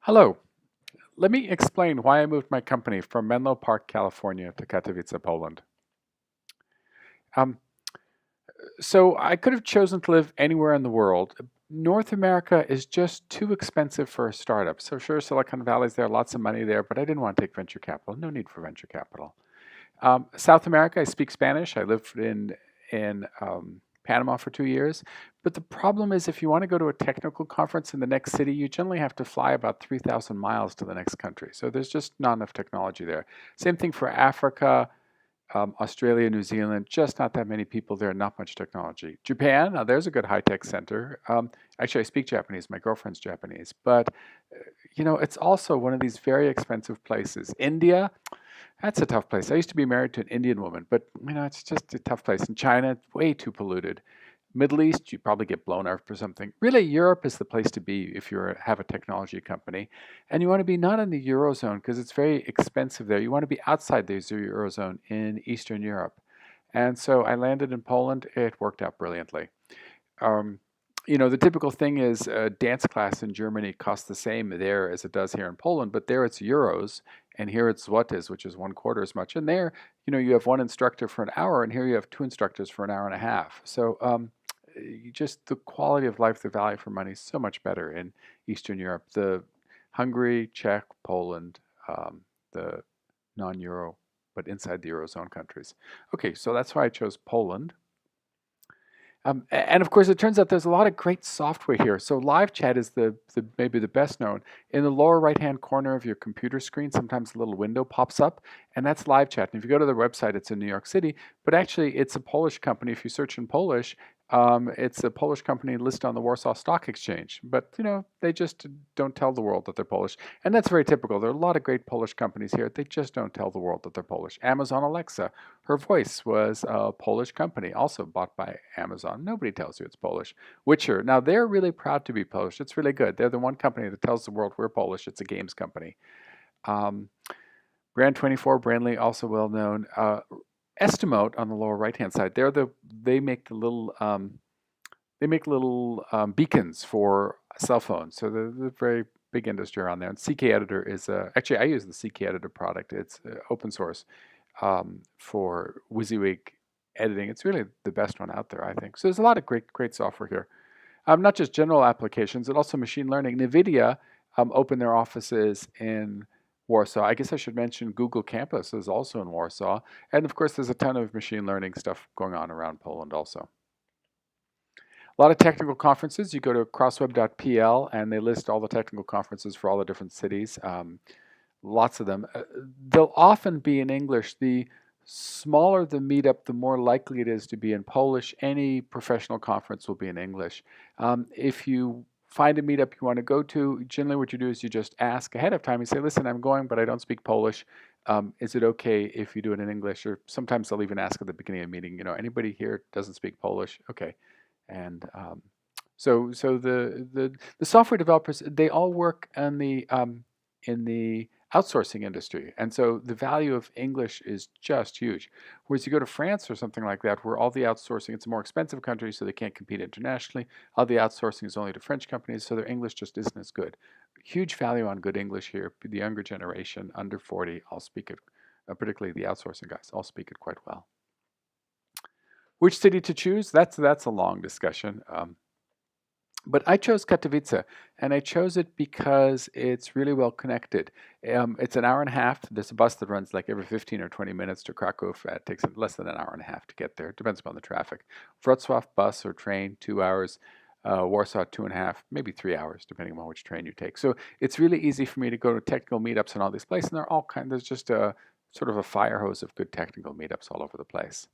Hello. Let me explain why I moved my company from Menlo Park, California to Katowice, Poland. Um, so I could have chosen to live anywhere in the world. North America is just too expensive for a startup. So sure, Silicon Valley's there, lots of money there, but I didn't want to take venture capital. No need for venture capital. South America, I speak Spanish. I lived in Panama for 2 years. But the problem is, if you want to go to a technical conference in the next city, you generally have to fly about 3,000 miles to the next country. So there's just not enough technology there. Same thing for Africa, Australia, New Zealand, just not that many people there, not much technology. Japan, now there's a good high-tech center. Actually, I speak Japanese. My girlfriend's Japanese. But, it's also one of these very expensive places. India, that's a tough place. I used to be married to an Indian woman, but it's just a tough place. In China, it's way too polluted. Middle East, you probably get blown up for something. Really, Europe is the place to be if you have a technology company. And you want to be not in the Eurozone because it's very expensive there. You want to be outside the Eurozone in Eastern Europe. And so I landed in Poland. It worked out brilliantly. Um, the typical thing is a dance class in Germany costs the same there as it does here in Poland, but there it's euros, and here it's zlotys, which is one quarter as much. And there, you have one instructor for an hour, and here you have two instructors for an hour and a half. So just the quality of life, the value for money is so much better in Eastern Europe. The Hungary, Czech, Poland, the non-euro, but inside the Eurozone countries. Okay, so that's why I chose Poland. And of course, it turns out there's a lot of great software here. So live chat is maybe the best known. In the lower right-hand corner of your computer screen, sometimes a little window pops up, and that's live chat. And if you go to their website, it's in New York City, but actually it's a Polish company. If you search in Polish, it's a Polish company listed on the Warsaw Stock Exchange. But they just don't tell the world that they're Polish, and that's very typical. There are a lot of great Polish companies here. They just don't tell the world that they're Polish. Amazon Alexa, her voice was a Polish company, also bought by Amazon. Nobody tells you it's Polish. Witcher, now they're really proud to be Polish. It's really good. They're the one company that tells the world we're Polish. It's a games company. Um, Brand 24, Brandly, also well known. Estimote on the lower right hand side. They make little beacons for cell phones. So they're very big industry around there. And CK Editor is actually I use the CK Editor product. It's open source for WYSIWYG editing. It's really the best one out there, I think. So there's a lot of great software here. Not just general applications, but also machine learning. NVIDIA opened their offices in Warsaw. I guess I should mention Google Campus is also in Warsaw. And of course, there's a ton of machine learning stuff going on around Poland also. A lot of technical conferences. You go to crossweb.pl and they list all the technical conferences for all the different cities. Lots of them. They'll often be in English. The smaller the meetup, the more likely it is to be in Polish. Any professional conference will be in English. If you find a meetup you want to go to, generally what you do is you just ask ahead of time. You say, listen, I'm going, but I don't speak Polish. Is it okay if you do it in English? Or sometimes they'll even ask at the beginning of a meeting, anybody here doesn't speak Polish? Okay. And so the software developers, they all work in the outsourcing industry. And so the value of English is just huge. Whereas you go to France or something like that, where all the outsourcing, it's a more expensive country, so they can't compete internationally. All the outsourcing is only to French companies, so their English just isn't as good. Huge value on good English here. The younger generation, under 40, all speak it, particularly the outsourcing guys, all speak it quite well. Which city to choose? That's a long discussion. But I chose Katowice, and I chose it because it's really well connected. It's an hour and a half. There's a bus that runs like every 15 or 20 minutes to Krakow. It takes less than an hour and a half to get there. It depends upon the traffic. Wrocław, bus or train, 2 hours. Warsaw, 2.5, maybe 3 hours, depending on which train you take. So it's really easy for me to go to technical meetups in all these places, and they're all there's just a sort of a fire hose of good technical meetups all over the place.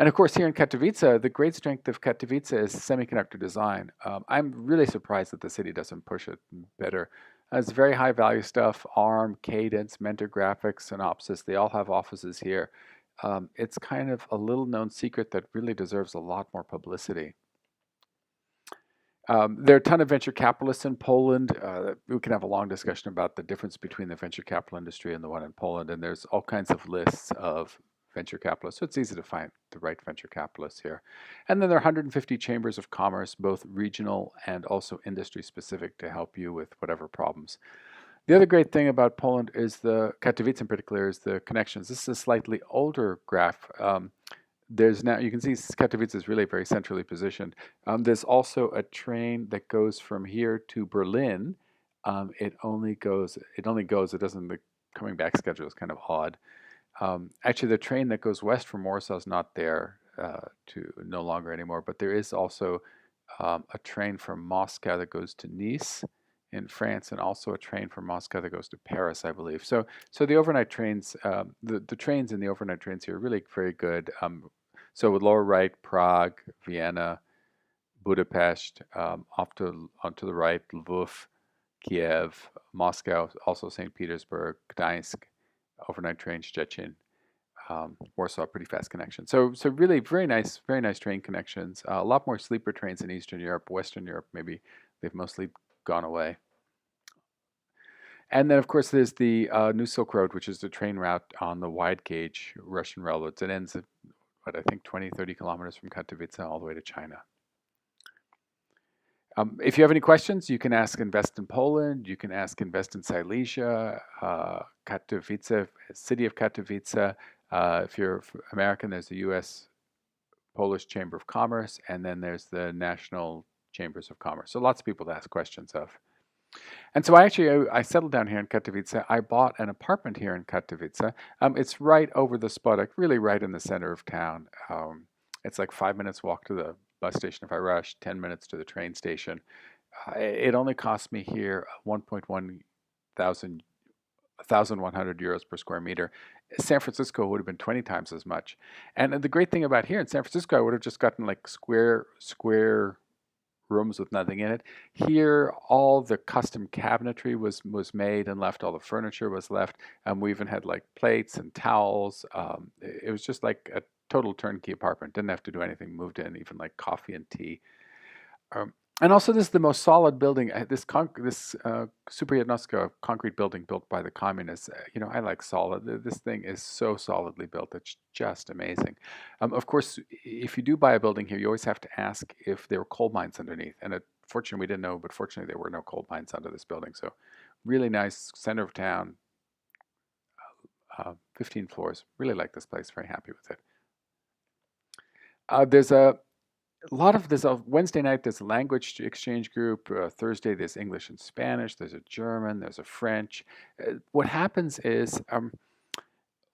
And of course, here in Katowice, the great strength of Katowice is semiconductor design. I'm really surprised that the city doesn't push it better. It's very high value stuff, ARM, Cadence, Mentor Graphics, Synopsys, they all have offices here. It's kind of a little known secret that really deserves a lot more publicity. There are a ton of venture capitalists in Poland. We can have a long discussion about the difference between the venture capital industry and the one in Poland, and there's all kinds of lists of venture capitalists. So it's easy to find the right venture capitalists here. And then there are 150 chambers of commerce, both regional and also industry specific, to help you with whatever problems. The other great thing about Poland is Katowice in particular, is the connections. This is a slightly older graph. There's now, you can see Katowice is really very centrally positioned. There's also a train that goes from here to Berlin. It only goes, it doesn't, the coming back schedule is kind of odd. Actually, the train that goes west from Warsaw is not there to no longer anymore, but there is also a train from Moscow that goes to Nice in France, and also a train from Moscow that goes to Paris, I believe. So the overnight trains, the trains in the overnight trains here are really very good. So with lower right, Prague, Vienna, Budapest, onto the right, Lviv, Kiev, Moscow, also St. Petersburg, Gdańsk, overnight train, Szczecin, Warsaw, pretty fast connection. So really very nice train connections. A lot more sleeper trains in Eastern Europe. Western Europe, maybe they've mostly gone away. And then, of course, there's the New Silk Road, which is the train route on the wide gauge Russian railroads. It ends at, what, I think 20, 30 kilometers from Katowice all the way to China. If you have any questions, you can ask Invest in Poland. You can ask Invest in Silesia, Katowice, city of Katowice. If you're American, there's the U.S. Polish Chamber of Commerce, and then there's the National Chambers of Commerce. So lots of people to ask questions of. And so I settled down here in Katowice. I bought an apartment here in Katowice. It's right over the Spodek, really right in the center of town. It's like 5 minutes walk to the bus station if I rush, 10 minutes to the train station. It only cost me here 1,100 euros per square meter. San Francisco would have been 20 times as much. And the great thing about here in San Francisco, I would have just gotten like square rooms with nothing in it. Here, all the custom cabinetry was made and left. All the furniture was left. We even had like plates and towels. It was just like a total turnkey apartment. Didn't have to do anything. Moved in, even like coffee and tea. And also, this is the most solid building. This Super Jednostko concrete building built by the communists. You know, I like solid. This thing is so solidly built. It's just amazing. Of course, if you do buy a building here, you always have to ask if there were coal mines underneath. And fortunately, we didn't know, but fortunately, there were no coal mines under this building. So, really nice, center of town, 15 floors. Really like this place. Very happy with it. There's a lot of this. Wednesday night, there's a language exchange group. Thursday, there's English and Spanish. There's a German. There's a French. What happens is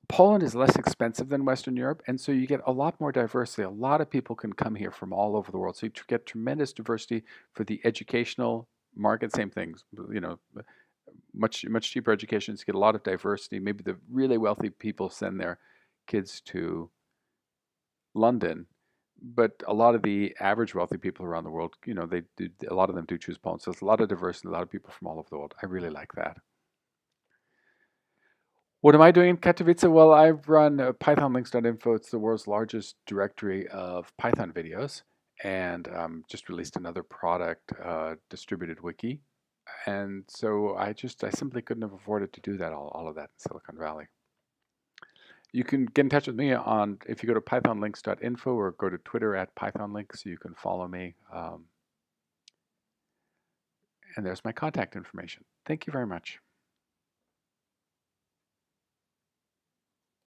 Poland is less expensive than Western Europe, and so you get a lot more diversity. A lot of people can come here from all over the world. So you get tremendous diversity for the educational market. Same things, you know, much cheaper education. So you get a lot of diversity. Maybe the really wealthy people send their kids to London, but a lot of the average wealthy people around the world, you know, a lot of them do choose Poland. So there's a lot of diversity, a lot of people from all over the world. I really like that. What am I doing in Katowice? Well, I run pythonlinks.info. It's the world's largest directory of Python videos, and just released another product, distributed wiki. And so I simply couldn't have afforded to do that, all of that in Silicon Valley. You can get in touch with me if you go to pythonlinks.info or go to Twitter @pythonlinks. You can follow me. And there's my contact information. Thank you very much.